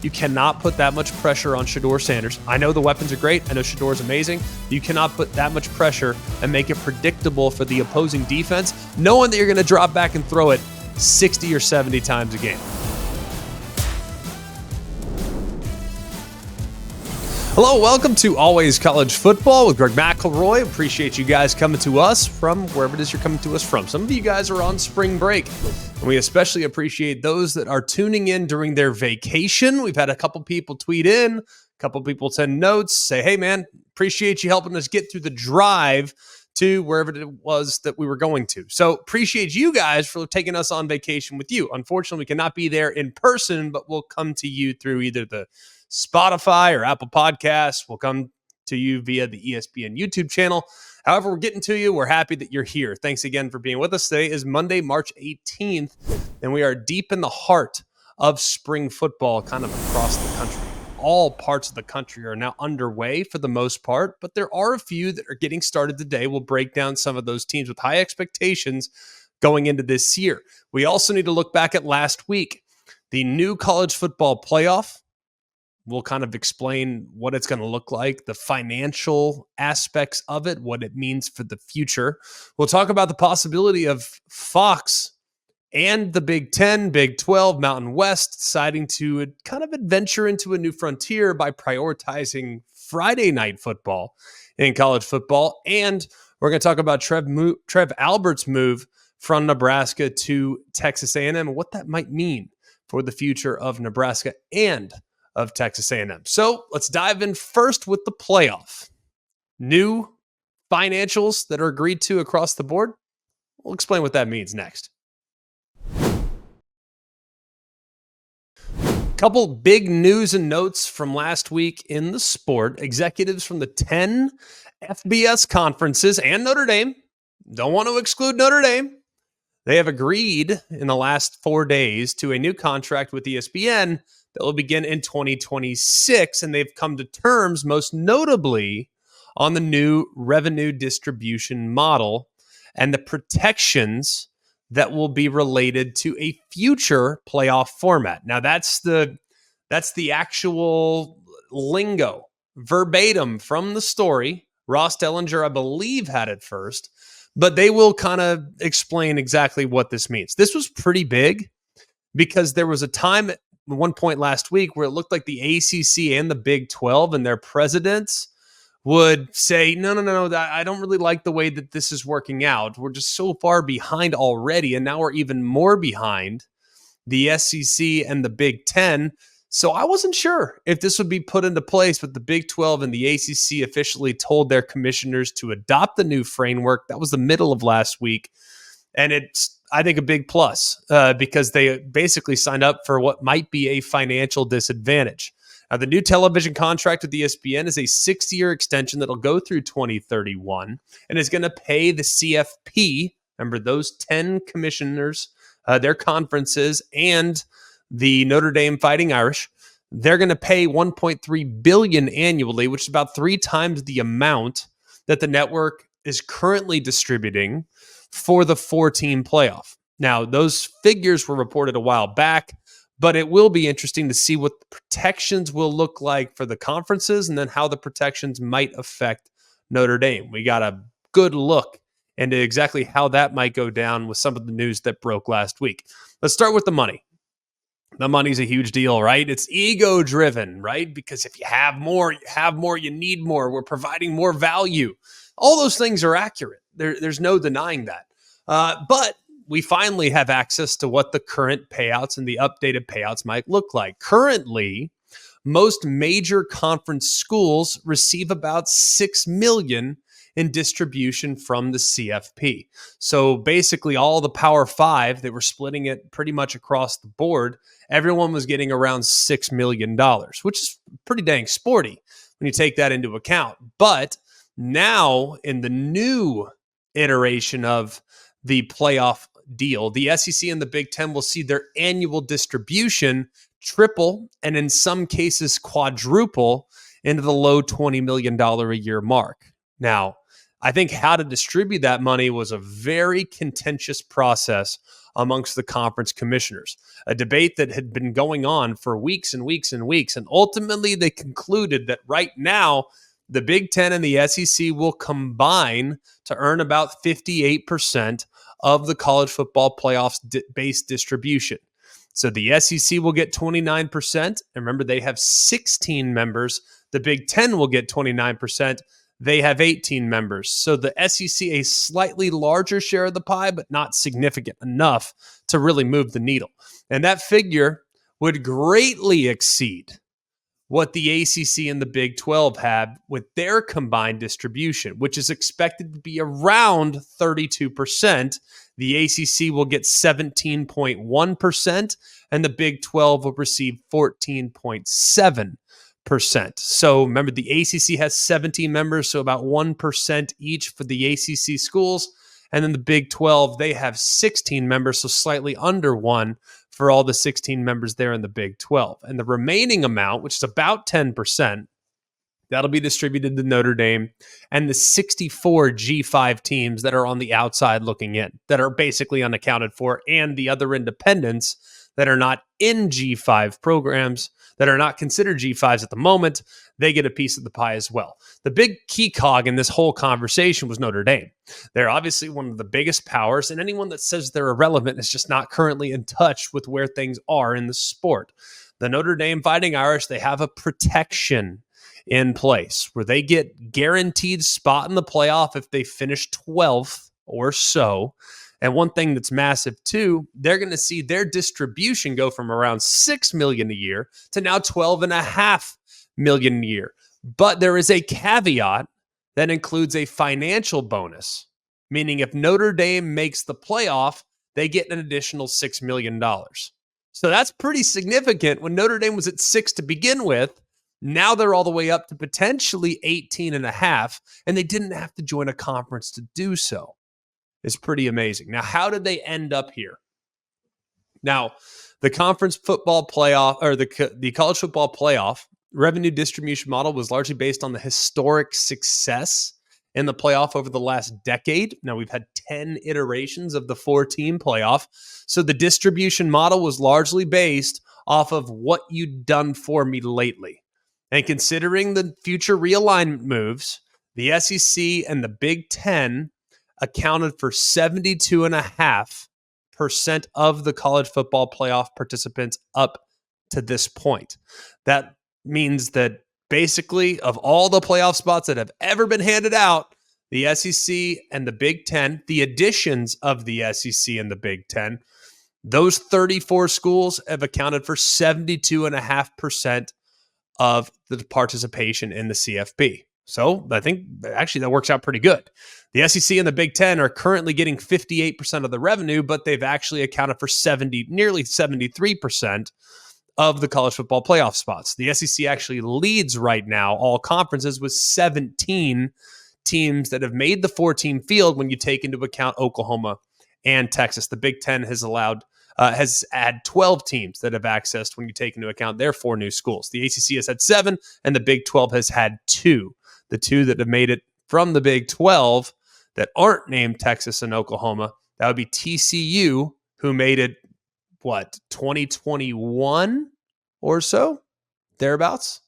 You cannot put that much pressure on Shedeur Sanders. I know the weapons are great. I know Shedeur is amazing. You cannot put that much pressure and make it predictable for the opposing defense, knowing that you're going to drop back and throw it 60 or 70 times a game. Hello, welcome to Always College Football with Greg McElroy. Appreciate you guys coming to us from wherever it is you're coming to us from. Some of you guys are on spring break, and we especially appreciate those that are tuning in during their vacation. We've had a couple people tweet in, a couple people send notes, say, hey man, appreciate you helping us get through the drive to wherever it was that we were going to. So appreciate you guys for taking us on vacation with you. Unfortunately, we cannot be there in person, but we'll come to you through either the Spotify or Apple Podcasts. We'll come to you via the ESPN YouTube channel. However, we're getting to you. We're happy that you're here. Thanks again for being with us. Today is Monday, March 18th, and we are deep in the heart of spring football kind of across the country. All parts of the country are now underway for the most part, but there are a few that are getting started today. We'll break down some of those teams with high expectations going into this year. We also need to look back at last week. The new college football playoff. We'll kind of explain what it's going to look like, the financial aspects of it, what it means for the future. We'll talk about the possibility of Fox and the Big 10, Big 12, Mountain West deciding to kind of adventure into a new frontier by prioritizing Friday night football in college football. And we're going to talk about Trev Alberts' move from Nebraska to Texas A&M and what that might mean for the future of Nebraska and of Texas A&M. So let's dive in first with the playoff. New financials that are agreed to across the board. We'll explain what that means next. Couple big news and notes from last week in the sport. Executives from the 10 FBS conferences and Notre Dame, don't want to exclude Notre Dame, they have agreed in the last 4 days to a new contract with ESPN that will begin in 2026, and they've come to terms most notably on the new revenue distribution model and the protections that will be related to a future playoff format. Now, that's the actual lingo, verbatim from the story. Ross Dellinger, I believe, had it first, but they will kind of explain exactly what this means. This was pretty big because there was a time at one point last week where it looked like the ACC and the Big 12 and their presidents would say, no, I don't really like the way that this is working out. We're just so far behind already, and now we're even more behind the SEC and the Big 10. So I wasn't sure if this would be put into place, but the Big 12 and the ACC officially told their commissioners to adopt the new framework. That was the middle of last week. And it's, I think, a big plus because they basically signed up for what might be a financial disadvantage. Now, the new television contract with ESPN is a 6-year extension that'll go through 2031 and is going to pay the CFP, remember those 10 commissioners, their conferences, and the Notre Dame Fighting Irish. They're going to pay $1.3 billion annually, which is about 3 times the amount that the network is currently distributing for the 4-team playoff. Now, those figures were reported a while back, but it will be interesting to see what the protections will look like for the conferences and then how the protections might affect Notre Dame. We got a good look into exactly how that might go down with some of the news that broke last week. Let's start with the money. The money's a huge deal, right? It's ego-driven, right? Because if you have more, you need more. We're providing more value. All those things are accurate. There's no denying that. But we finally have access to what the current payouts and the updated payouts might look like. Currently, most major conference schools receive about $6 million in distribution from the CFP. So basically all the Power 5, they were splitting it pretty much across the board. Everyone was getting around $6 million, which is pretty dang sporty when you take that into account. But now in the new iteration of the playoff deal, the SEC and the Big 10 will see their annual distribution triple and in some cases quadruple into the low $20 million a year mark. Now, I think how to distribute that money was a very contentious process amongst the conference commissioners, a debate that had been going on for weeks and weeks and weeks. And ultimately, they concluded that right now, the Big Ten and the SEC will combine to earn about 58% of the college football playoffs base distribution. So the SEC will get 29%. And remember, they have 16 members. The Big Ten will get 29%. They have 18 members. So the SEC, a slightly larger share of the pie, but not significant enough to really move the needle. And that figure would greatly exceed what the ACC and the Big 12 have with their combined distribution, which is expected to be around 32%. The ACC will get 17.1%, and the Big 12 will receive 14.7%. So remember, the ACC has 17 members, so about 1% each for the ACC schools. And then the Big 12, they have 16 members, so slightly under one for all the 16 members there in the Big 12. And the remaining amount, which is about 10%, that'll be distributed to Notre Dame and the 64 G5 teams that are on the outside looking in, that are basically unaccounted for, and the other independents that are not in G5 programs, that are not considered G5s at the moment. They get a piece of the pie as well. The big key cog in this whole conversation was Notre Dame. They're obviously one of the biggest powers, and anyone that says they're irrelevant is just not currently in touch with where things are in the sport. The Notre Dame Fighting Irish, they have a protection in place where they get guaranteed spot in the playoff if they finish 12th or so. And one thing that's massive too, they're going to see their distribution go from around $6 million a year to now $12.5 million a year. But there is a caveat that includes a financial bonus, meaning if Notre Dame makes the playoff, they get an additional $6 million. So that's pretty significant. When Notre Dame was at 6 to begin with, now they're all the way up to potentially 18.5, and they didn't have to join a conference to do so. It's pretty amazing. Now, how did they end up here? Now, the conference football playoff, or the college football playoff revenue distribution model was largely based on the historic success in the playoff over the last decade. Now, we've had 10 iterations of the 4-team playoff. So the distribution model was largely based off of what you'd done for me lately. And considering the future realignment moves, the SEC and the Big Ten accounted for 72.5% of the college football playoff participants up to this point. That means that basically of all the playoff spots that have ever been handed out, the SEC and the Big Ten, the additions of the SEC and the Big Ten, those 34 schools have accounted for 72.5% of the participation in the CFP. So I think actually that works out pretty good. The SEC and the Big Ten are currently getting 58% of the revenue, but they've actually accounted for nearly 73% of the college football playoff spots. The SEC actually leads right now all conferences with 17 teams that have made the 4-team field when you take into account Oklahoma and Texas. The Big Ten has had 12 teams that have accessed when you take into account their 4 new schools. The ACC has had 7, and the Big 12 has had 2. The 2 that have made it from the Big 12 that aren't named Texas and Oklahoma, that would be TCU, who made it, 2021 or so? Thereabouts?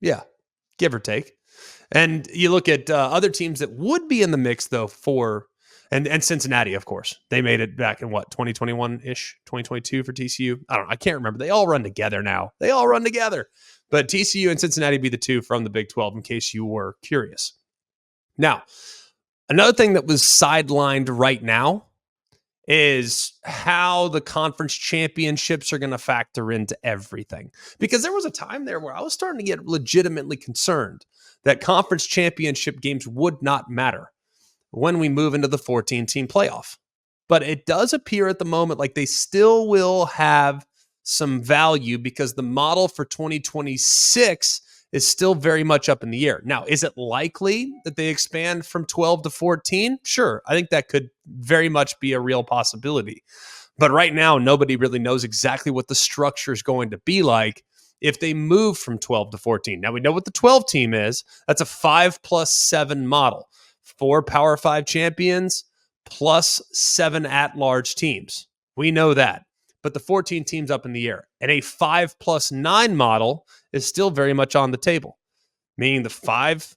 Yeah, give or take. And you look at other teams that would be in the mix, though, and Cincinnati, of course. They made it back in 2021-ish, 2022 for TCU? I don't know. I can't remember. They all run together now. But TCU and Cincinnati be the 2 from the Big 12, in case you were curious. Now, another thing that was sidelined right now is how the conference championships are going to factor into everything. Because there was a time there where I was starting to get legitimately concerned that conference championship games would not matter when we move into the 14-team playoff. But it does appear at the moment like they still will have some value because the model for 2026 is still very much up in the air. Now, is it likely that they expand from 12 to 14? Sure. I think that could very much be a real possibility. But right now, nobody really knows exactly what the structure is going to be like if they move from 12 to 14. Now, we know what the 12 team is. That's a 5+7 model. 4 Power 5 champions plus 7 at-large teams. We know that. But the 14 teams up in the air. And a 5+9 model is still very much on the table, meaning the 5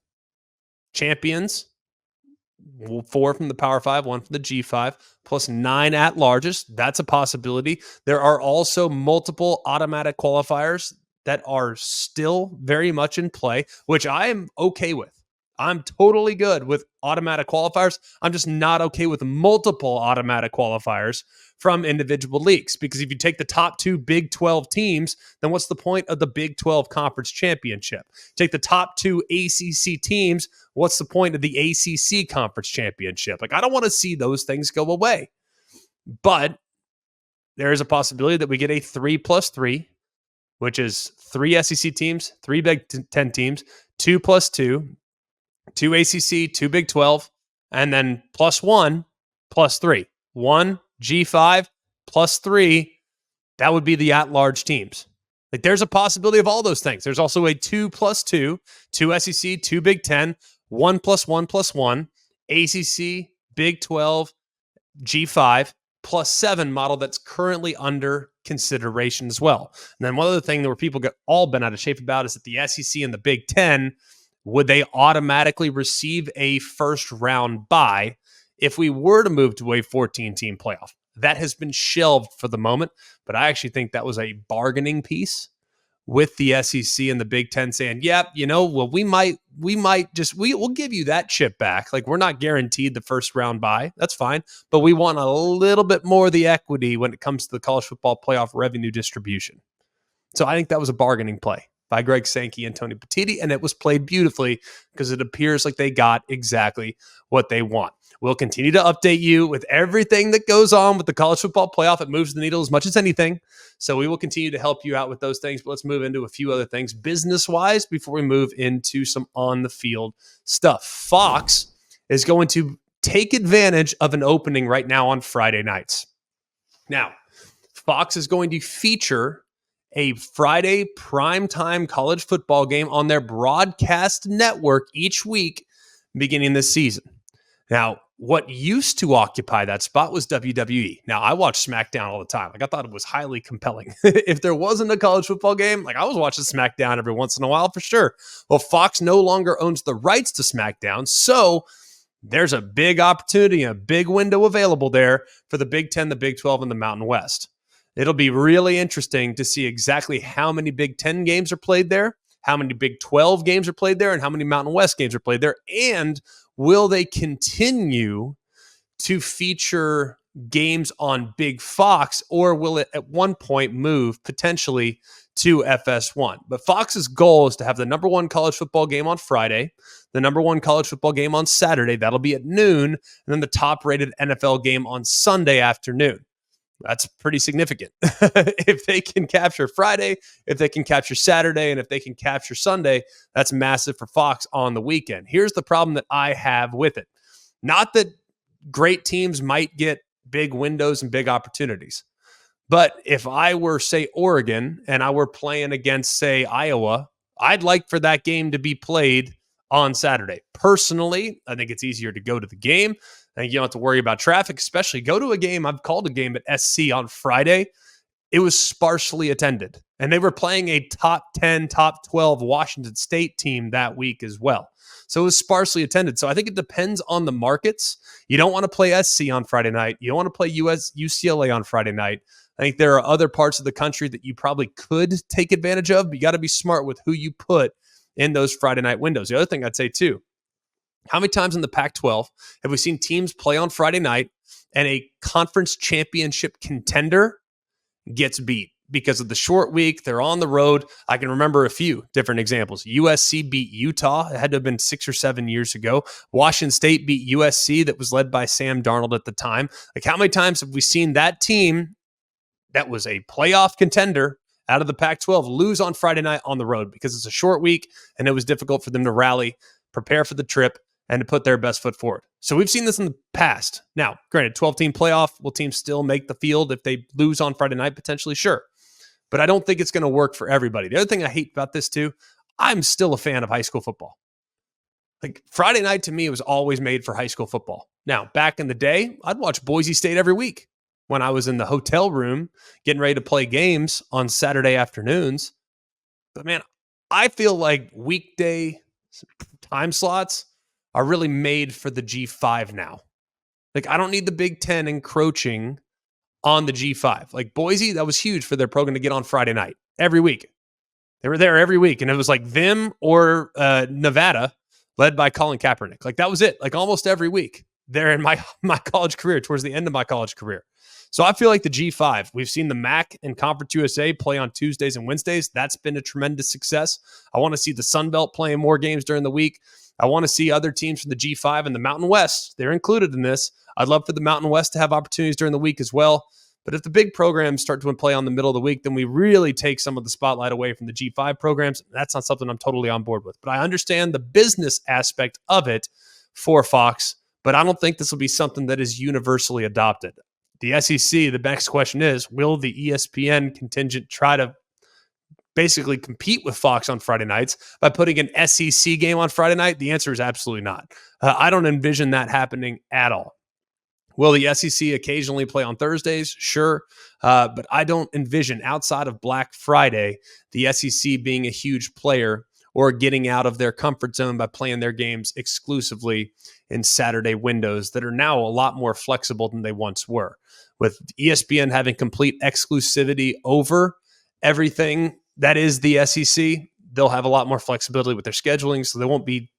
champions, 4 from the Power 5, 1 from the G5, plus 9 at-larges. That's a possibility. There are also multiple automatic qualifiers that are still very much in play, which I am okay with. I'm totally good with automatic qualifiers. I'm just not okay with multiple automatic qualifiers from individual leagues, because if you take the top 2 Big 12 teams, then what's the point of the Big 12 Conference Championship? Take the top 2 ACC teams, what's the point of the ACC Conference Championship? Like, I don't want to see those things go away. But there is a possibility that we get a 3+3, which is 3 SEC teams, 3 Big 10 teams, 2+2, 2 ACC, 2 Big 12, and then +1, +3. 1 G5 +3, that would be the at-large teams. Like, there's a possibility of all those things. There's also a 2+2, 2 SEC, 2 Big 10, 1+1+1, ACC, Big 12, G5, +7 model that's currently under consideration as well. And then one other thing where people get all bent out of shape about is that the SEC and the Big 10, would they automatically receive a first-round bye if we were to move to a 14-team playoff? That has been shelved for the moment, but I actually think that was a bargaining piece with the SEC and the Big 10 saying, yeah, well, we'll give you that chip back. Like, we're not guaranteed the first round bye. That's fine. But we want a little bit more of the equity when it comes to the college football playoff revenue distribution. So I think that was a bargaining play by Greg Sankey and Tony Petitti, and it was played beautifully because it appears like they got exactly what they want. We'll continue to update you with everything that goes on with the college football playoff. It moves the needle as much as anything. So we will continue to help you out with those things. But let's move into a few other things business-wise before we move into some on-the-field stuff. Fox is going to take advantage of an opening right now on Friday nights. Now, Fox is going to feature a Friday primetime college football game on their broadcast network each week beginning this season. Now, what used to occupy that spot was WWE. Now, I watch SmackDown all the time. Like, I thought it was highly compelling. If there wasn't a college football game, like, I was watching SmackDown every once in a while for sure. Well, Fox no longer owns the rights to SmackDown, so there's a big opportunity, a big window available there for the Big 10, the Big 12, and the Mountain West. It'll be really interesting to see exactly how many Big 10 games are played there, how many Big 12 games are played there, and how many Mountain West games are played there. And will they continue to feature games on Big Fox, or will it at one point move potentially to FS1? But Fox's goal is to have the number 1 college football game on Friday, the number 1 college football game on Saturday. That'll be at noon, and then the top-rated NFL game on Sunday afternoon. That's pretty significant. If they can capture Friday, if they can capture Saturday, and if they can capture Sunday, that's massive for Fox on the weekend. Here's the problem that I have with it. Not that great teams might get big windows and big opportunities. But if I were, say, Oregon, and I were playing against, say, Iowa, I'd like for that game to be played on Saturday. Personally, I think it's easier to go to the game. I think you don't have to worry about traffic, especially go to a game. I've called a game at SC on Friday. It was sparsely attended, and they were playing a top 10, top 12 Washington State team that week as well. So it was sparsely attended. So I think it depends on the markets. You don't want to play SC on Friday night. You don't want to play UCLA on Friday night. I think there are other parts of the country that you probably could take advantage of, but you got to be smart with who you put in those Friday night windows. The other thing I'd say too, how many times in the Pac-12 have we seen teams play on Friday night and a conference championship contender gets beat because of the short week? They're on the road. I can remember a few different examples. USC beat Utah. It had to have been 6 or 7 years ago. Washington State beat USC that was led by Sam Darnold at the time. Like, how many times have we seen that team that was a playoff contender out of the Pac-12 lose on Friday night on the road because it's a short week and it was difficult for them to rally, prepare for the trip, and to put their best foot forward? So we've seen this in the past. Now, granted, 12-team playoff, will teams still make the field if they lose on Friday night? Potentially, sure. But I don't think it's going to work for everybody. The other thing I hate about this too, I'm still a fan of high school football. Like, Friday night to me was always made for high school football. Now, back in the day, I'd watch Boise State every week. when I was in the hotel room getting ready to play games on Saturday afternoons. But man, I feel like weekday time slots are really made for the G5 now. Like, I don't need the Big Ten encroaching on the G5. Like Boise, that was huge for their program to get on Friday night every week. They were there every week, and it was like them or Nevada, led by Colin Kaepernick. Like that was it. Like almost every week there in my college career, towards the end of my college career. So I feel like the G5. We've seen the MAC and Conference USA play on Tuesdays and Wednesdays. That's been a tremendous success. I want to see the Sun Belt playing more games during the week. I want to see other teams from the G5 and the Mountain West. They're included in this. I'd love for the Mountain West to have opportunities during the week as well. But if the big programs start to play on the middle of the week, then we really take some of the spotlight away from the G5 programs. That's not something I'm totally on board with. But I understand the business aspect of it for Fox, but I don't think this will be something that is universally adopted. The SEC, the next question is, will the ESPN contingent try to basically compete with Fox on Friday nights by putting an SEC game on Friday night? The answer is absolutely not. I don't envision that happening at all. Will the SEC occasionally play on Thursdays? Sure. But I don't envision, outside of Black Friday, the SEC being a huge player or getting out of their comfort zone by playing their games exclusively in Saturday windows that are now a lot more flexible than they once were. With ESPN having complete exclusivity over everything that is the SEC, they'll have a lot more flexibility with their scheduling, so they won't be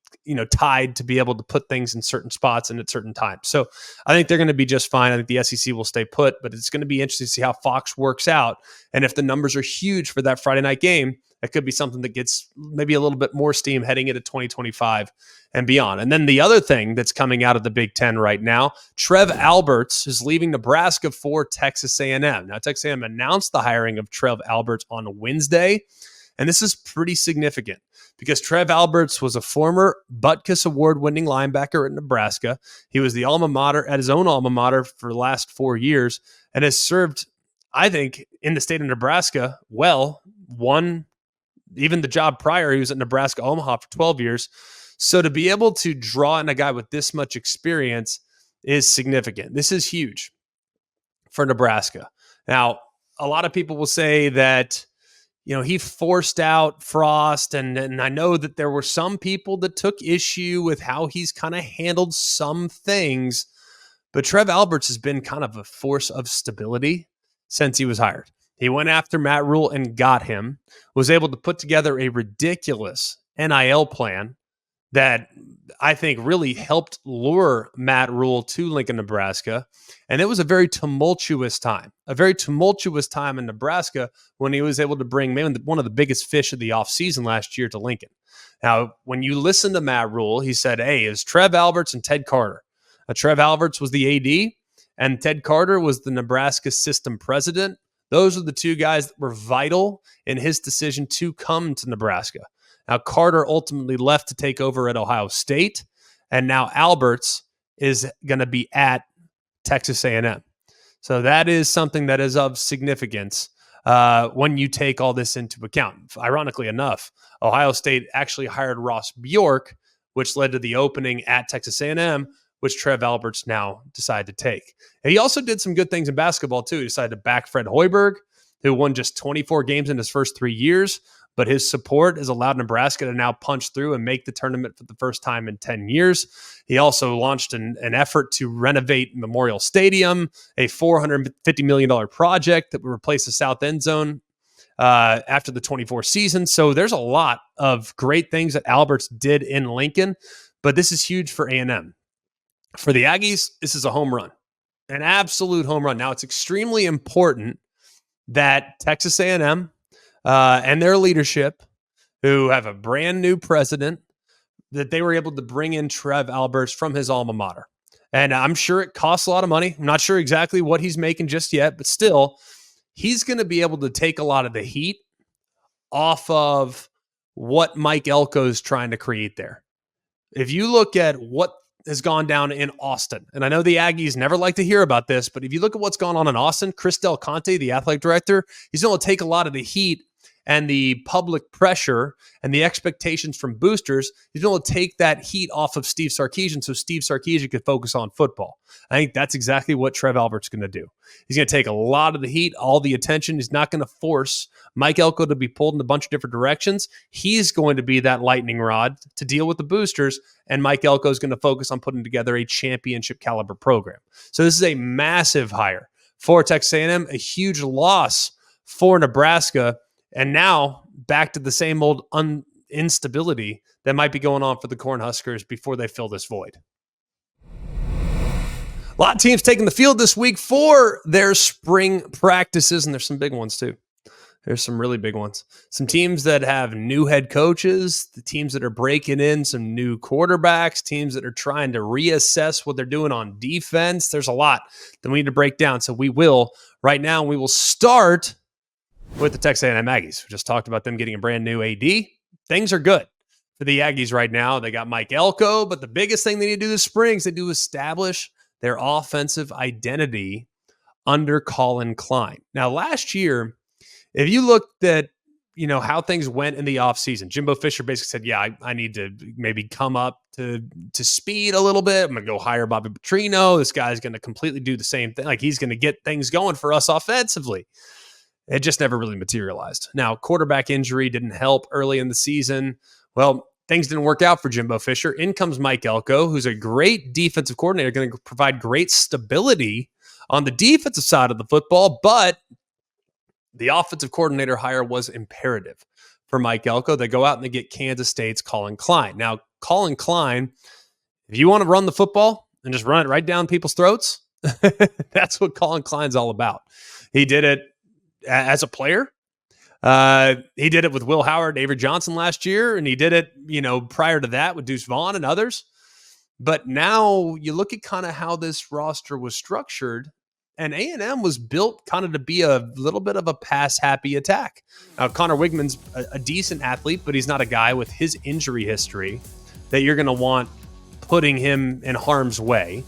tied to be able to put things in certain spots and at certain times. So I think they're going to be just fine. I think the SEC will stay put, but it's going to be interesting to see how Fox works out. And if the numbers are huge for that Friday night game, it could be something that gets maybe a little bit more steam heading into 2025 and beyond. And then the other thing that's coming out of the Big Ten right now, Trev Alberts is leaving Nebraska for Texas A&M. Now, Texas A&M announced the hiring of Trev Alberts on Wednesday, and this is pretty significant because Trev Alberts was a former Butkus Award-winning linebacker at Nebraska. He was the alma mater at his own alma mater for the last 4 years and has served, I think, in the state of Nebraska well. Won even the job prior. He was at Nebraska Omaha for 12 years. So to be able to draw in a guy with this much experience is significant. This is huge for Nebraska. Now, a lot of people will say that he forced out Frost, and I know that there were some people that took issue with how he's kind of handled some things, but Trev Alberts has been kind of a force of stability since he was hired. He went after Matt Rule and got him, was able to put together a ridiculous NIL plan that I think really helped lure Matt Rule to Lincoln, Nebraska. And it was a very tumultuous time in Nebraska when he was able to bring maybe one of the biggest fish of the offseason last year to Lincoln. Now, when you listen to Matt Rule, he said, hey, it's Trev Alberts and Ted Carter. Trev Alberts was the AD, and Ted Carter was the Nebraska system president. Those are the two guys that were vital in his decision to come to Nebraska. Now, Carter ultimately left to take over at Ohio State, and now Alberts is going to be at Texas A&M. So that is something that is of significance when you take all this into account. Ironically enough, Ohio State actually hired Ross Bjork, which led to the opening at Texas A&M, which Trev Alberts now decided to take. And he also did some good things in basketball, too. He decided to back Fred Hoiberg, who won just 24 games in his first 3 years, but his support has allowed Nebraska to now punch through and make the tournament for the first time in 10 years. He also launched an effort to renovate Memorial Stadium, a $450 million project that would replace the south end zone after the 24 season. So there's a lot of great things that Alberts did in Lincoln, but this is huge for A&M. For the Aggies, this is a home run, an absolute home run. Now, it's extremely important that Texas A&M and their leadership, who have a brand new president, that they were able to bring in Trev Alberts from his alma mater. And I'm sure it costs a lot of money. I'm not sure exactly what he's making just yet, but still, he's going to be able to take a lot of the heat off of what Mike Elko is trying to create there. If you look at what has gone down in Austin, and I know the Aggies never like to hear about this, but if you look at what's gone on in Austin, Chris Del Conte, the athletic director, he's going to take a lot of the heat and the public pressure and the expectations from boosters, he's able to take that heat off of Steve Sarkisian so Steve Sarkisian could focus on football. I think that's exactly what Trev Alberts is going to do. He's going to take a lot of the heat, all the attention. He's not going to force Mike Elko to be pulled in a bunch of different directions. He's going to be that lightning rod to deal with the boosters, and Mike Elko is going to focus on putting together a championship caliber program. So this is a massive hire for Texas A&M, a huge loss for Nebraska, and now back to the same old instability that might be going on for the Cornhuskers before they fill this void. A lot of teams taking the field this week for their spring practices, and there's some big ones too. There's some really big ones. Some teams that have new head coaches, the teams that are breaking in some new quarterbacks, teams that are trying to reassess what they're doing on defense. There's a lot that we need to break down. So we will right now. We will start with the Texas A&M Aggies. We just talked about them getting a brand new AD. Things are good for the Aggies right now. They got Mike Elko, but the biggest thing they need to do this spring is they do establish their offensive identity under Colin Klein. Now, last year, if you looked at, how things went in the offseason, Jimbo Fisher basically said, yeah, I need to maybe come up to speed a little bit. I'm going to go hire Bobby Petrino. This guy's going to completely do the same thing. Like, he's going to get things going for us offensively. It just never really materialized. Now, quarterback injury didn't help early in the season. Well, things didn't work out for Jimbo Fisher. In comes Mike Elko, who's a great defensive coordinator, going to provide great stability on the defensive side of the football, but the offensive coordinator hire was imperative for Mike Elko. They go out and they get Kansas State's Colin Klein. Now, Colin Klein, if you want to run the football and just run it right down people's throats, that's what Colin Klein's all about. He did it as a player. He did it with Will Howard, Avery Johnson last year, and he did it, prior to that with Deuce Vaughn and others. But now you look at kind of how this roster was structured, and A&M was built kind of to be a little bit of a pass-happy attack. Now, Connor Wigman's a decent athlete, but he's not a guy with his injury history that you're going to want putting him in harm's way.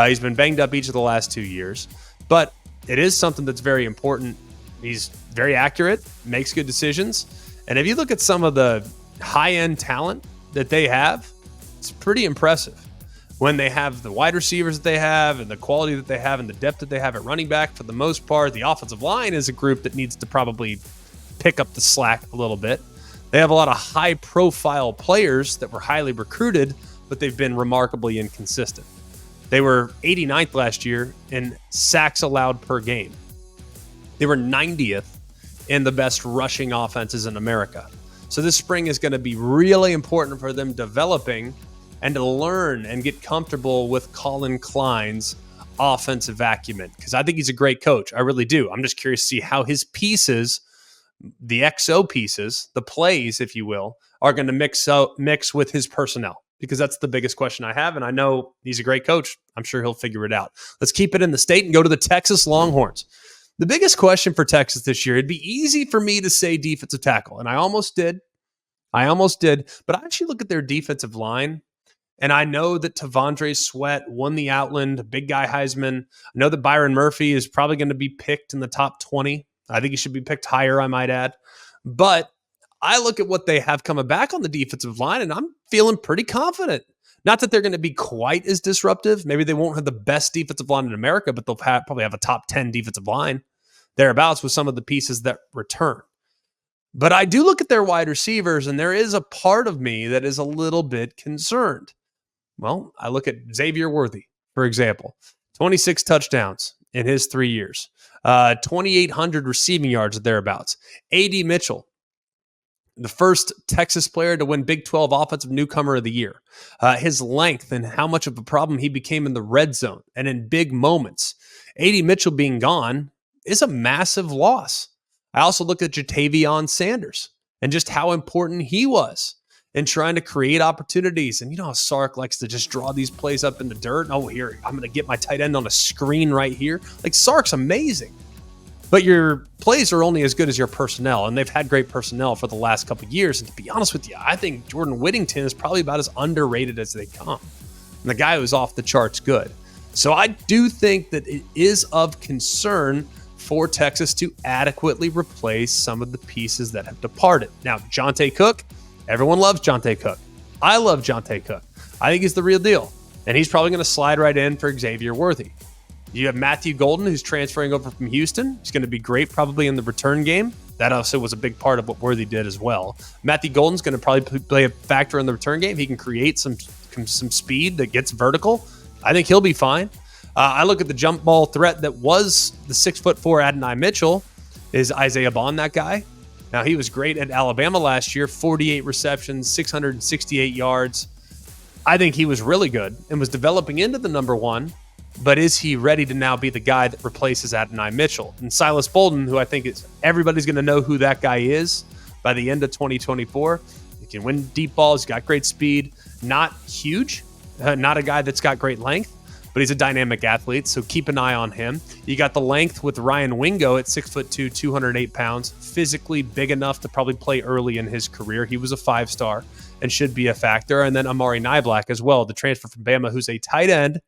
He's been banged up each of the last 2 years, but it is something that's very important. He's very accurate, makes good decisions. And if you look at some of the high-end talent that they have, it's pretty impressive. When they have the wide receivers that they have and the quality that they have and the depth that they have at running back, for the most part, the offensive line is a group that needs to probably pick up the slack a little bit. They have a lot of high-profile players that were highly recruited, but they've been remarkably inconsistent. They were 89th last year in sacks allowed per game. They were 90th in the best rushing offenses in America. So this spring is going to be really important for them developing and to learn and get comfortable with Colin Klein's offensive acumen, because I think he's a great coach. I really do. I'm just curious to see how his pieces, the XO pieces, the plays, if you will, are going to mix with his personnel, because that's the biggest question I have. And I know he's a great coach. I'm sure he'll figure it out. Let's keep it in the state and go to the Texas Longhorns. The biggest question for Texas this year, it'd be easy for me to say defensive tackle, and I almost did, but I actually look at their defensive line, and I know that Tavondre Sweat won the Outland, big guy Heisman. I know that Byron Murphy is probably going to be picked in the top 20. I think he should be picked higher, I might add. But I look at what they have coming back on the defensive line, and I'm feeling pretty confident. Not that they're going to be quite as disruptive. Maybe they won't have the best defensive line in America, but they'll probably have a top 10 defensive line thereabouts with some of the pieces that return. But I do look at their wide receivers, and there is a part of me that is a little bit concerned. Well, I look at Xavier Worthy, for example, 26 touchdowns in his 3 years, 2,800 receiving yards thereabouts. A.D. Mitchell, the first Texas player to win Big 12 Offensive Newcomer of the Year. His length and how much of a problem he became in the red zone and in big moments. A.D. Mitchell being gone is a massive loss. I also look at Jatavion Sanders and just how important he was in trying to create opportunities. And you know how Sark likes to just draw these plays up in the dirt. Oh, here, I'm going to get my tight end on a screen right here. Like, Sark's amazing. But your plays are only as good as your personnel, and they've had great personnel for the last couple of years. And to be honest with you, I think Jordan Whittington is probably about as underrated as they come. And the guy who's off the charts good. So I do think that it is of concern for Texas to adequately replace some of the pieces that have departed. Now, Jonte Cook, everyone loves Jonte Cook. I love Jonte Cook. I think he's the real deal, and he's probably going to slide right in for Xavier Worthy. You have Matthew Golden, who's transferring over from Houston. He's going to be great probably in the return game. That also was a big part of what Worthy did as well. Matthew Golden's going to probably play a factor in the return game. He can create some speed that gets vertical. I think he'll be fine. I look at the jump ball threat that was the 6'4" Adonai Mitchell. Is Isaiah Bond that guy? Now, he was great at Alabama last year, 48 receptions, 668 yards. I think he was really good and was developing into the number one. But is he ready to now be the guy that replaces Adonai Mitchell? And Silas Bolden, who I think everybody's going to know who that guy is by the end of 2024. He can win deep balls. He's got great speed. Not huge. Not a guy that's got great length, but he's a dynamic athlete, so keep an eye on him. You got the length with Ryan Wingo at 6'2", 208 pounds, physically big enough to probably play early in his career. He was a 5-star and should be a factor. And then Amari Niblack as well, the transfer from Bama, who's a tight end,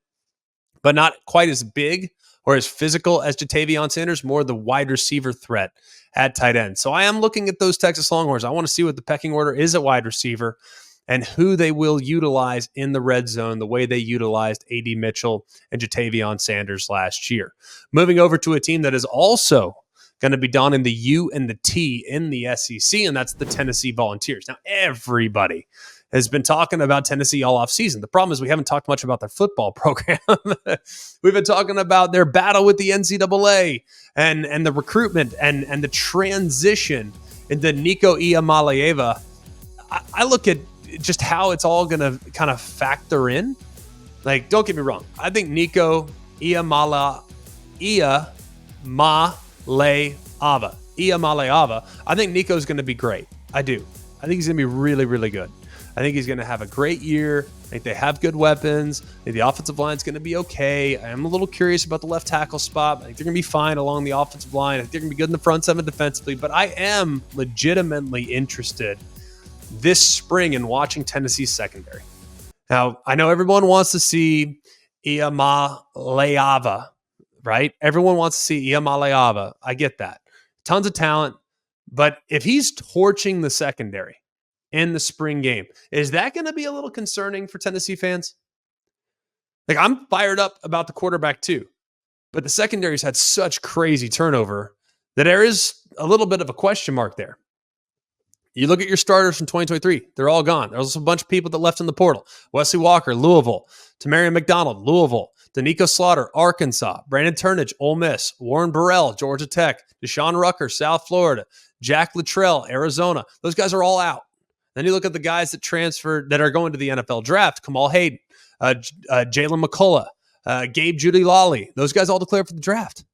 but not quite as big or as physical as Jatavion Sanders, more the wide receiver threat at tight end. So I am looking at those Texas Longhorns. I want to see what the pecking order is at wide receiver and who they will utilize in the red zone the way they utilized A.D. Mitchell and Jatavion Sanders last year. Moving over to a team that is also going to be donning the U and the T in the SEC, and that's the Tennessee Volunteers. Now, everybody has been talking about Tennessee all offseason. The problem is we haven't talked much about their football program. We've been talking about their battle with the NCAA and the recruitment and the transition into Nico Iamaleava. I look at just how it's all going to kind of factor in. Like, don't get me wrong. I think Nico Iamaleava, I think Nico's going to be great. I do. I think he's going to be really, really good. I think he's going to have a great year. I think they have good weapons. I think the offensive line is going to be okay. I am a little curious about the left tackle spot. I think they're going to be fine along the offensive line. I think they're going to be good in the front seven defensively. But I am legitimately interested this spring in watching Tennessee's secondary. Now, I know everyone wants to see Iamaleava, right? Everyone wants to see Iamaleava. I get that. Tons of talent. But if he's torching the secondary in the spring game, is that going to be a little concerning for Tennessee fans? Like, I'm fired up about the quarterback too, but the secondary's had such crazy turnover that there is a little bit of a question mark there. You look at your starters from 2023, they're all gone. There's also a bunch of people that left in the portal. Wesley Walker, Louisville. Tamarion McDonald, Louisville. Danico Slaughter, Arkansas. Brandon Turnage, Ole Miss. Warren Burrell, Georgia Tech. Deshaun Rucker, South Florida. Jack Luttrell, Arizona. Those guys are all out. Then you look at the guys that transferred, that are going to the NFL draft. Kamal Hayden, Jalen McCullough, Gabe Judy Lawley. Those guys all declared for the draft.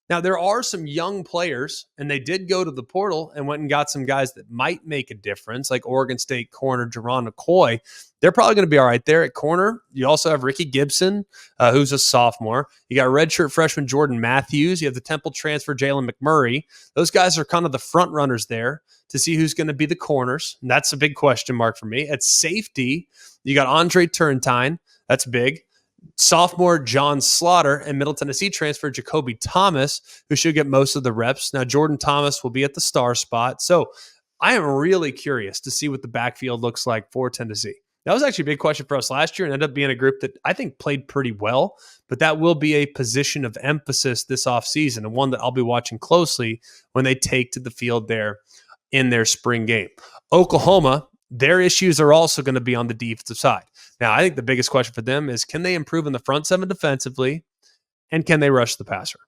Now, there are some young players, and they did go to the portal and went and got some guys that might make a difference, like Oregon State corner Jerron McCoy. They're probably going to be all right there at corner. You also have Ricky Gibson, who's a sophomore. You got redshirt freshman Jordan Matthews. You have the Temple transfer Jalen McMurray. Those guys are kind of the front runners there to see who's going to be the corners. And that's a big question mark for me. At safety, you got Andre Turrentine. That's big. Sophomore John Slaughter, and Middle Tennessee transfer Jacoby Thomas, who should get most of the reps. Now, Jordan Thomas will be at the star spot. So I am really curious to see what the backfield looks like for Tennessee. That was actually a big question for us last year and ended up being a group that I think played pretty well, but that will be a position of emphasis this offseason and one that I'll be watching closely when they take to the field there in their spring game. Oklahoma, their issues are also going to be on the defensive side. Now, I think the biggest question for them is, can they improve in the front seven defensively, and can they rush the passer?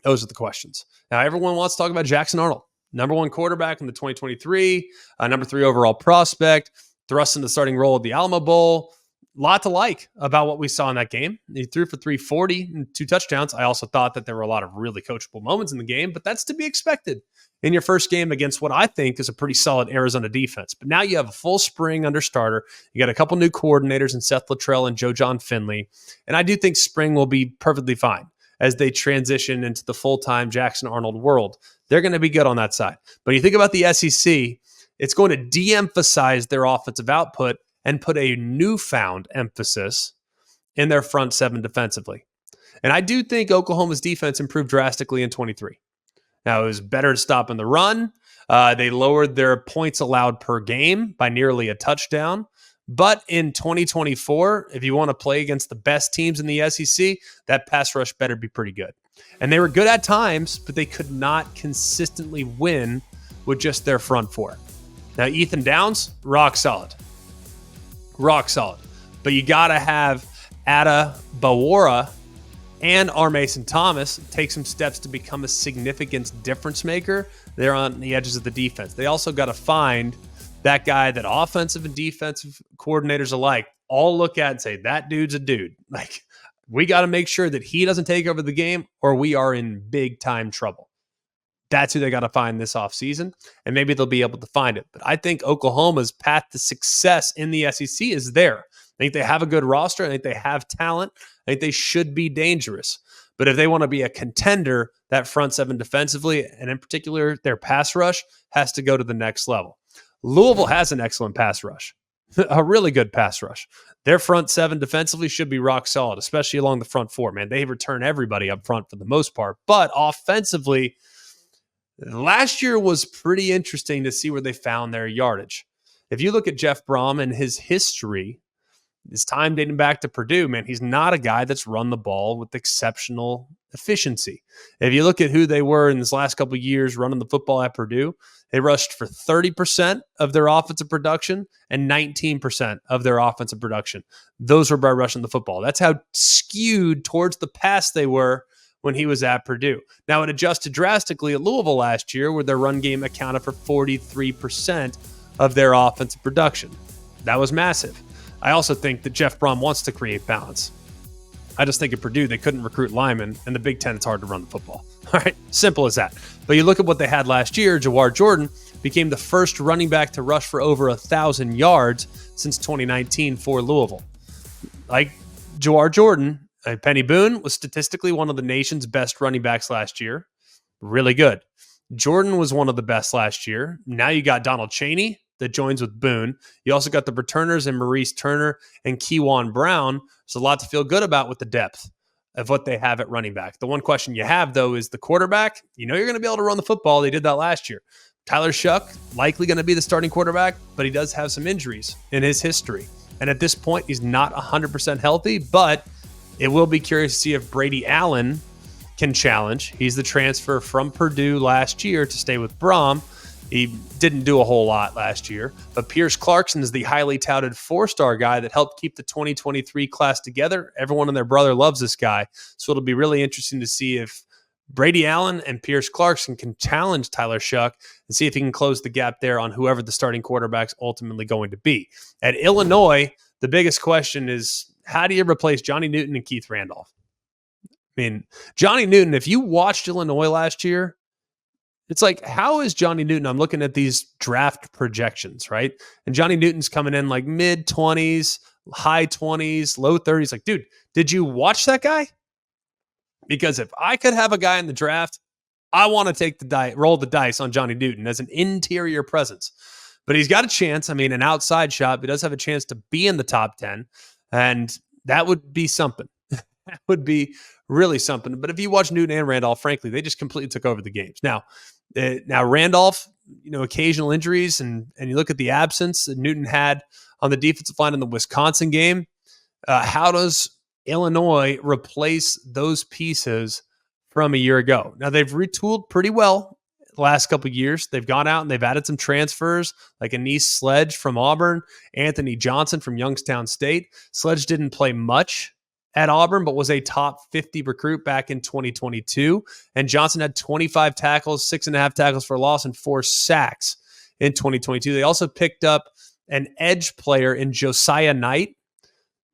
Those are the questions. Now, everyone wants to talk about Jackson Arnold, number one quarterback in the 2023, number 3 overall prospect, thrust into the starting role at the Alamo Bowl. Lot to like about what we saw in that game. He threw for 340 and 2 touchdowns. I also thought that there were a lot of really coachable moments in the game, but that's to be expected in your first game against what I think is a pretty solid Arizona defense. But now you have a full spring under starter. You got a couple new coordinators in Seth Luttrell and Joe John Finley. And I do think spring will be perfectly fine as they transition into the full-time Jackson Arnold world. They're going to be good on that side. But you think about the SEC, it's going to de-emphasize their offensive output and put a newfound emphasis in their front seven defensively. And I do think Oklahoma's defense improved drastically in 23. Now, it was better at stopping the run. They lowered their points allowed per game by nearly a touchdown. But in 2024, if you want to play against the best teams in the SEC, that pass rush better be pretty good. And they were good at times, but they could not consistently win with just their front four. Now, Ethan Downs, rock solid. Rock solid. But you got to have Ada Bawara and R. Mason Thomas take some steps to become a significant difference maker there on the edges of the defense. They also got to find that guy that offensive and defensive coordinators alike all look at and say, that dude's a dude. Like, we got to make sure that he doesn't take over the game or we are in big time trouble. That's who they got to find this offseason, and maybe they'll be able to find it. But I think Oklahoma's path to success in the SEC is there. I think they have a good roster. I think they have talent. I think they should be dangerous. But if they want to be a contender, that front seven defensively, and in particular their pass rush, has to go to the next level. Louisville has an excellent pass rush, a really good pass rush. Their front seven defensively should be rock solid, especially along the front four. Man, they return everybody up front for the most part. But offensively, last year was pretty interesting to see where they found their yardage. If you look at Jeff Brom and his history, his time dating back to Purdue, man, he's not a guy that's run the ball with exceptional efficiency. If you look at who they were in this last couple of years running the football at Purdue, they rushed for 30% of their offensive production and 19% of their offensive production. Those were by rushing the football. That's how skewed towards the pass they were when he was at Purdue. Now, it adjusted drastically at Louisville last year, where their run game accounted for 43% of their offensive production. That was massive. I also think that Jeff Brom wants to create balance. I just think at Purdue, they couldn't recruit linemen, and the Big Ten, it's hard to run the football. All right, simple as that. But you look at what they had last year, Jawar Jordan became the first running back to rush for over 1,000 yards since 2019 for Louisville. Like Jawar Jordan, Penny Boone was statistically one of the nation's best running backs last year. Really good. Jordan was one of the best last year. Now you got Donald Chaney that joins with Boone. You also got the returners in Maurice Turner and Kewan Brown. There's a lot to feel good about with the depth of what they have at running back. The one question you have, though, is the quarterback. You know you're going to be able to run the football. They did that last year. Tyler Shuck, likely going to be the starting quarterback, but he does have some injuries in his history. And at this point, he's not 100% healthy, but it will be curious to see if Brady Allen can challenge. He's the transfer from Purdue last year to stay with Brom. He didn't do a whole lot last year, but Pierce Clarkson is the highly touted four-star guy that helped keep the 2023 class together. Everyone and their brother loves this guy. So it'll be really interesting to see if Brady Allen and Pierce Clarkson can challenge Tyler Shuck and see if he can close the gap there on whoever the starting quarterback's ultimately going to be. At Illinois, the biggest question is, how do you replace Johnny Newton and Keith Randolph? I mean, Johnny Newton, if you watched Illinois last year, it's like, how is Johnny Newton? I'm looking at these draft projections, right? And Johnny Newton's coming in like mid-20s, high 20s, low 30s. Like, dude, did you watch that guy? Because if I could have a guy in the draft, I want to take roll the dice on Johnny Newton as an interior presence. But he's got a chance. I mean, an outside shot, but he does have a chance to be in the top 10. And that would be something. That would be really something. But if you watch Newton and Randolph, frankly, they just completely took over the games. Now Randolph, occasional injuries, and you look at the absence that Newton had on the defensive line in the Wisconsin game. How does Illinois replace those pieces from a year ago? Now, they've retooled pretty well the last couple of years. They've gone out and they've added some transfers like Anise Sledge from Auburn, Anthony Johnson from Youngstown State. Sledge didn't play much at Auburn, but was a top 50 recruit back in 2022. And Johnson had 25 tackles, 6.5 tackles for loss, and 4 sacks in 2022. They also picked up an edge player in Josiah Knight,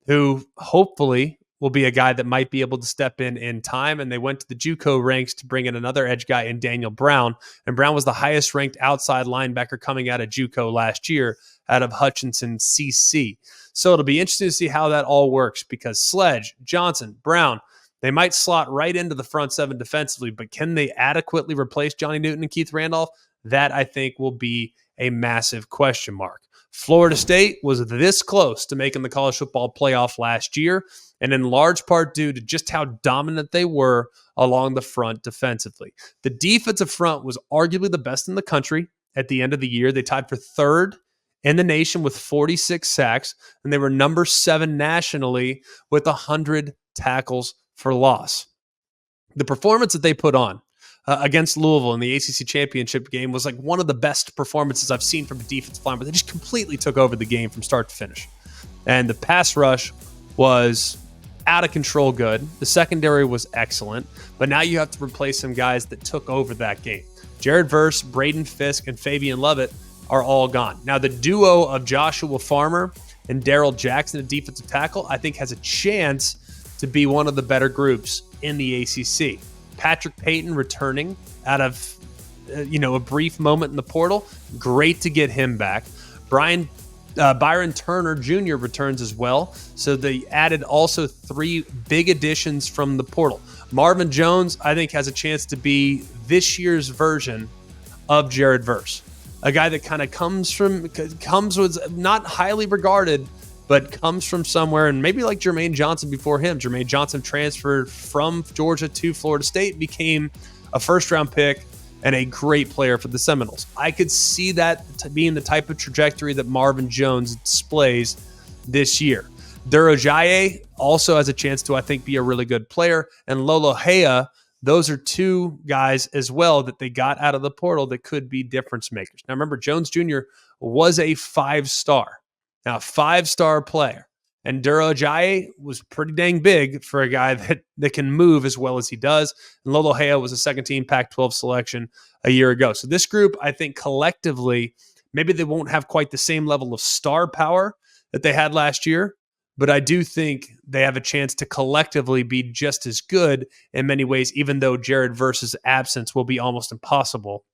who hopefully will be a guy that might be able to step in time. And they went to the JUCO ranks to bring in another edge guy in Daniel Brown. And Brown was the highest ranked outside linebacker coming out of JUCO last year out of Hutchinson CC. So it'll be interesting to see how that all works, because Sledge, Johnson, Brown, they might slot right into the front seven defensively, but can they adequately replace Johnny Newton and Keith Randolph? That, I think, will be a massive question mark. Florida State was this close to making the college football playoff last year, and in large part due to just how dominant they were along the front defensively. The defensive front was arguably the best in the country at the end of the year. They tied for third in the nation with 46 sacks, and they were number 7 nationally with 100 tackles for loss. The performance that they put on against Louisville in the ACC championship game was like one of the best performances I've seen from a defensive line, but they just completely took over the game from start to finish. And the pass rush was out of control good. The secondary was excellent, but now you have to replace some guys that took over that game. Jared Verse, Braden Fisk, and Fabian Lovett are all gone. Now, the duo of Joshua Farmer and Daryl Jackson at defensive tackle, I think has a chance to be one of the better groups in the ACC. Patrick Payton returning out of a brief moment in the portal. Great to get him back. Byron Turner Jr. returns as well. So they added also 3 big additions from the portal. Marvin Jones, I think, has a chance to be this year's version of Jared Verse. A guy that kind of comes with not highly regarded, but comes from somewhere, and maybe like Jermaine Johnson before him. Jermaine Johnson transferred from Georgia to Florida State, became a first-round pick, and a great player for the Seminoles. I could see that being the type of trajectory that Marvin Jones displays this year. Duro Ajayi also has a chance to, I think, be a really good player. And Lolo Hea, those are 2 guys as well that they got out of the portal that could be difference makers. Now, remember, Jones Jr. was a 5-star. Now, 5-star player. And Duro Ajayi was pretty dang big for a guy that can move as well as he does. And Lolo Hea was a second-team Pac-12 selection a year ago. So this group, I think collectively, maybe they won't have quite the same level of star power that they had last year, but I do think they have a chance to collectively be just as good in many ways, even though Jared Verse's absence will be almost impossible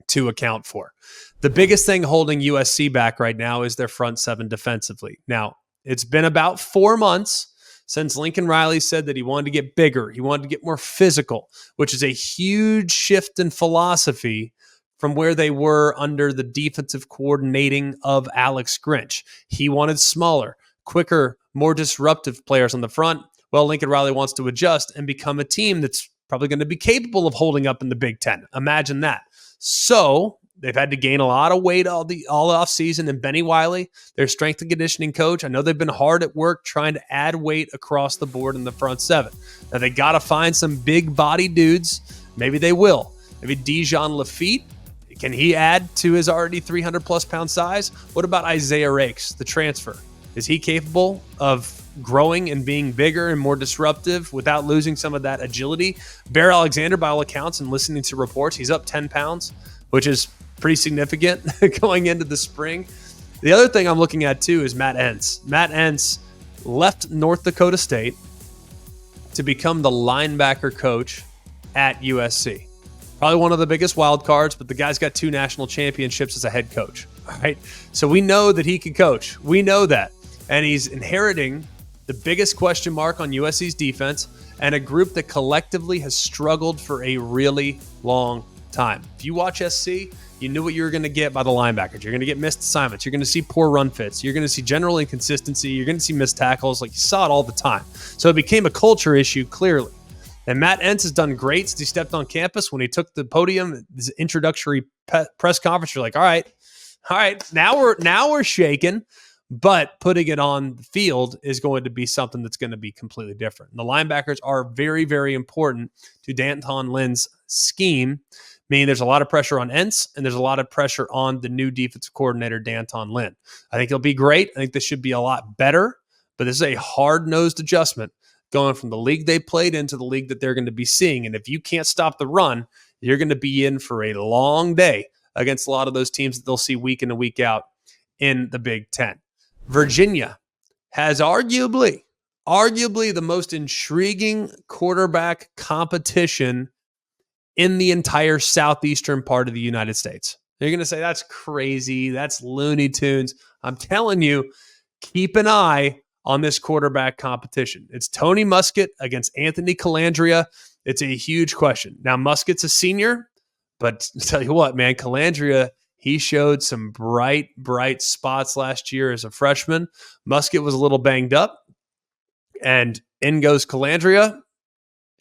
to account for. The biggest thing holding USC back right now is their front 7 defensively. Now, it's been about 4 months since Lincoln Riley said that he wanted to get bigger. He wanted to get more physical, which is a huge shift in philosophy from where they were under the defensive coordinating of Alex Grinch. He wanted smaller, quicker, more disruptive players on the front. Well, Lincoln Riley wants to adjust and become a team that's probably going to be capable of holding up in the Big Ten. Imagine that. So they've had to gain a lot of weight all off season. And Benny Wiley, their strength and conditioning coach, I know they've been hard at work trying to add weight across the board in the front 7. Now they got to find some big body dudes. Maybe they will. Maybe Dijon Lafitte. Can he add to his already 300-plus pound size? What about Isaiah Rakes, the transfer? Is he capable of growing and being bigger and more disruptive without losing some of that agility? Bear Alexander, by all accounts and listening to reports, he's up 10 pounds, which is pretty significant going into the spring. The other thing I'm looking at, too, is Matt Entz. Matt Entz left North Dakota State to become the linebacker coach at USC. Probably one of the biggest wild cards, but the guy's got 2 national championships as a head coach. All right. So we know that he can coach. We know that. And he's inheriting the biggest question mark on USC's defense and a group that collectively has struggled for a really long time. If you watch SC, you knew what you were going to get by the linebackers. You're going to get missed assignments. You're going to see poor run fits. You're going to see general inconsistency. You're going to see missed tackles. Like, you saw it all the time. So it became a culture issue, clearly. And Matt Entz has done great since he stepped on campus. When he took the podium, this introductory press conference, you're like, all right, now we're shaking. But putting it on the field is going to be something that's going to be completely different. And the linebackers are very, very important to D'Anton Lynn's scheme, meaning there's a lot of pressure on Entz and there's a lot of pressure on the new defensive coordinator, D'Anton Lynn. I think he'll be great. I think this should be a lot better, but this is a hard-nosed adjustment going from the league they played into the league that they're going to be seeing. And if you can't stop the run, you're going to be in for a long day against a lot of those teams that they'll see week in and week out in the Big Ten. Virginia has arguably the most intriguing quarterback competition in the entire southeastern part of the United States. You're going to say, that's crazy. That's Looney Tunes. I'm telling you, keep an eye on this quarterback competition. It's Tony Muskett against Anthony Colandrea. It's a huge question. Now, Muskett's a senior, but I'll tell you what, man, Colandrea, He showed some bright spots last year as a freshman. Muskett was a little banged up, and in goes Colandrea,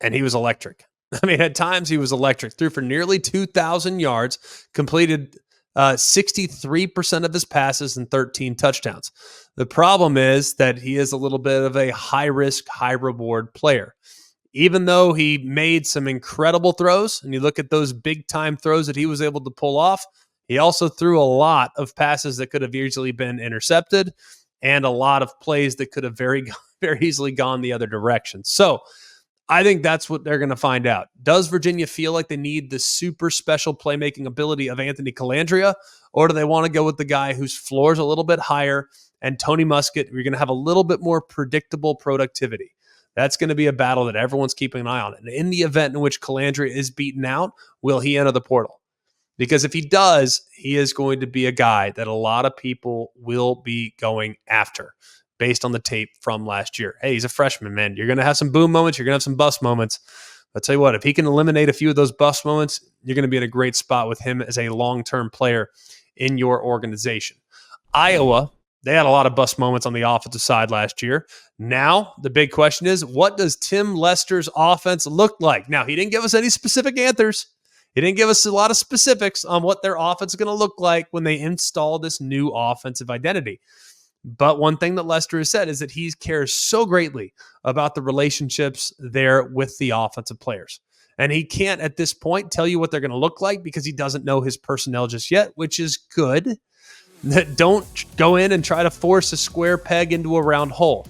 and he was electric. I mean, at times he was electric. Threw for nearly 2,000 yards, completed 63% of his passes and 13 touchdowns. The problem is that he is a little bit of a high-risk, high-reward player. Even though he made some incredible throws, and you look at those big-time throws that he was able to pull off, he also threw a lot of passes that could have easily been intercepted and a lot of plays that could have very easily gone the other direction. So I think that's what they're going to find out. Does Virginia feel like they need the super special playmaking ability of Anthony Colandrea, or do they want to go with the guy whose floor is a little bit higher and Tony Muskett, you're going to have a little bit more predictable productivity? That's going to be a battle that everyone's keeping an eye on. And in the event in which Colandrea is beaten out, will he enter the portal? Because if he does, he is going to be a guy that a lot of people will be going after based on the tape from last year. Hey, he's a freshman, man. You're going to have some boom moments. You're going to have some bust moments. I'll tell you what, if he can eliminate a few of those bust moments, you're going to be in a great spot with him as a long-term player in your organization. Iowa, they had a lot of bust moments on the offensive side last year. Now, the big question is, what does Tim Lester's offense look like? Now, he didn't give us any specific answers. He didn't give us a lot of specifics on what their offense is going to look like when they install this new offensive identity. But one thing that Lester has said is that he cares so greatly about the relationships there with the offensive players. And he can't at this point tell you what they're going to look like because he doesn't know his personnel just yet, which is good. Don't go in and try to force a square peg into a round hole.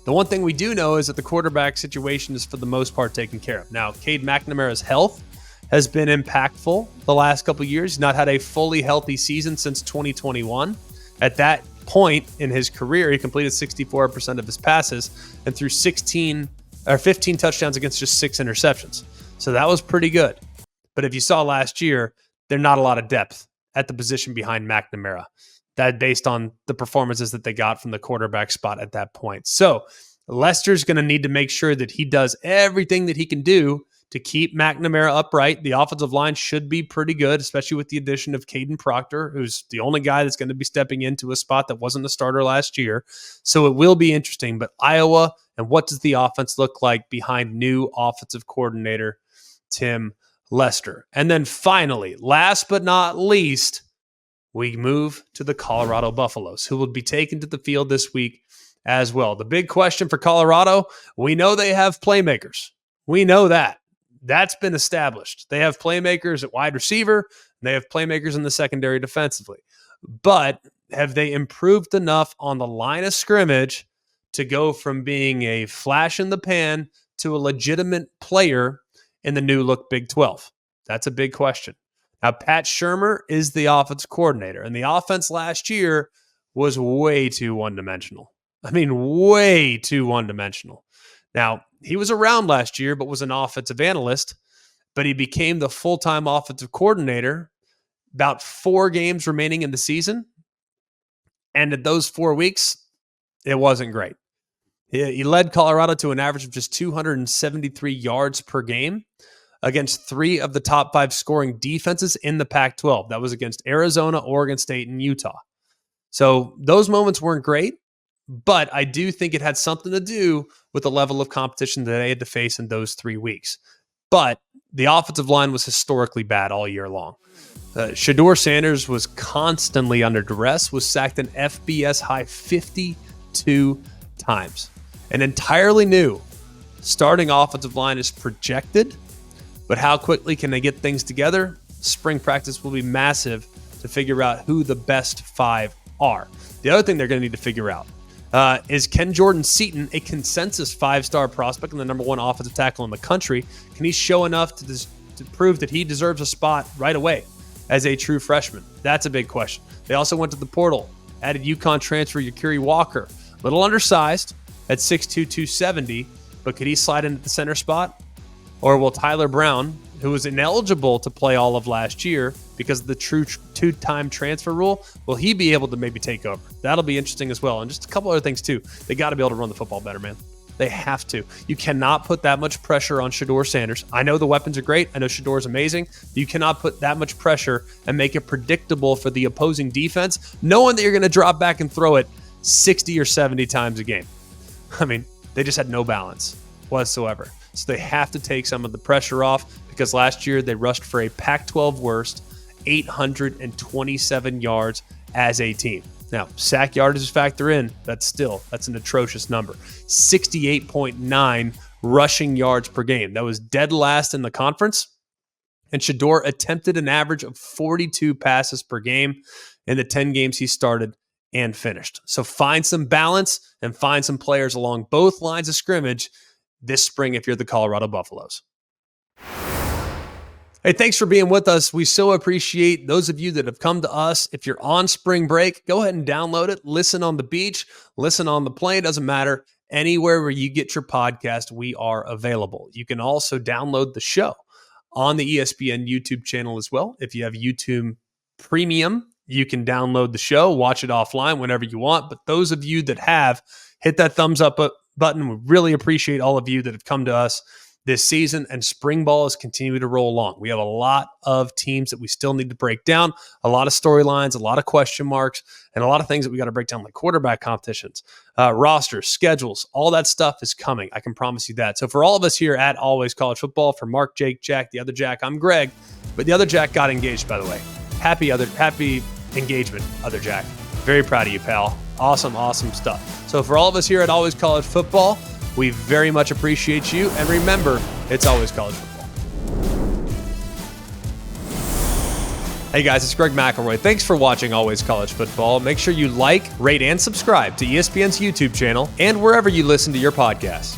The one thing we do know is that the quarterback situation is for the most part taken care of. Now, Cade McNamara's health has been impactful the last couple of years. He's not had a fully healthy season since 2021. At that point in his career, he completed 64% of his passes and threw 15 touchdowns against just 6 interceptions. So that was pretty good. But if you saw last year, there's not a lot of depth at the position behind McNamara. That based on the performances that they got from the quarterback spot at that point. So Lester's going to need to make sure that he does everything that he can do to keep McNamara upright. The offensive line should be pretty good, especially with the addition of Caden Proctor, who's the only guy that's going to be stepping into a spot that wasn't a starter last year. So it will be interesting. But Iowa, and what does the offense look like behind new offensive coordinator Tim Lester? And then finally, last but not least, we move to the Colorado Buffaloes, who will be taken to the field this week as well. The big question for Colorado, we know they have playmakers. We know that. That's been established. They have playmakers at wide receiver. And they have playmakers in the secondary defensively. But have they improved enough on the line of scrimmage to go from being a flash in the pan to a legitimate player in the new look Big 12? That's a big question. Now, Pat Shurmur is the offensive coordinator, and the offense last year was way too one-dimensional. I mean, way too one-dimensional. Now, he was around last year, but was an offensive analyst, but he became the full-time offensive coordinator about 4 games remaining in the season. And at those 4 weeks, it wasn't great. He led Colorado to an average of just 273 yards per game against 3 of the top 5 scoring defenses in the Pac-12. That was against Arizona, Oregon State, and Utah. So those moments weren't great, but I do think it had something to do with the level of competition that they had to face in those 3 weeks. But the offensive line was historically bad all year long. Shedeur Sanders was constantly under duress, was sacked an FBS high 52 times. An entirely new starting offensive line is projected, but how quickly can they get things together? Spring practice will be massive to figure out who the best 5 are. The other thing they're going to need to figure out is, can Jordan Seaton, a consensus 5-star prospect and the number 1 offensive tackle in the country, can he show enough to prove that he deserves a spot right away as a true freshman? That's a big question. They also went to the portal, added UConn transfer Yakiri Walker, a little undersized at 6'2", 270, but could he slide into the center spot? Or will Tyler Brown, who was ineligible to play all of last year because of the true 2-time transfer rule, will he be able to maybe take over? That'll be interesting as well. And just a couple other things too. They got to be able to run the football better, man. They have to. You cannot put that much pressure on Shedeur Sanders. I know the weapons are great. I know Shedeur is amazing. You cannot put that much pressure and make it predictable for the opposing defense, knowing that you're going to drop back and throw it 60 or 70 times a game. I mean, they just had no balance whatsoever. So they have to take some of the pressure off, because last year they rushed for a Pac-12 worst 827 yards as a team. Now, sack yardage factor in, that's an atrocious number. 68.9 rushing yards per game. That was dead last in the conference. And Shedeur attempted an average of 42 passes per game in the 10 games he started and finished. So find some balance and find some players along both lines of scrimmage this spring if you're the Colorado Buffaloes. Hey, thanks for being with us. We so appreciate those of you that have come to us. If you're on spring break, go ahead and download it. Listen on the beach, listen on the plane, doesn't matter. Anywhere where you get your podcast, we are available. You can also download the show on the ESPN YouTube channel as well. If you have YouTube Premium, you can download the show, watch it offline whenever you want. But those of you that have, hit that thumbs up button. We really appreciate all of you that have come to us this season, and spring ball is continuing to roll along. We have a lot of teams that we still need to break down, a lot of storylines, a lot of question marks, and a lot of things that we got to break down, like quarterback competitions, rosters, schedules, all that stuff is coming. I can promise you that. So for all of us here at Always College Football, for Mark, Jake, Jack, the other Jack, I'm Greg, but the other Jack got engaged, by the way. Happy engagement, other Jack. Very proud of you, pal. Awesome stuff. So for all of us here at Always College Football, we very much appreciate you. And remember, it's always college football. Hey guys, it's Greg McElroy. Thanks for watching Always College Football. Make sure you like, rate, and subscribe to ESPN's YouTube channel and wherever you listen to your podcasts.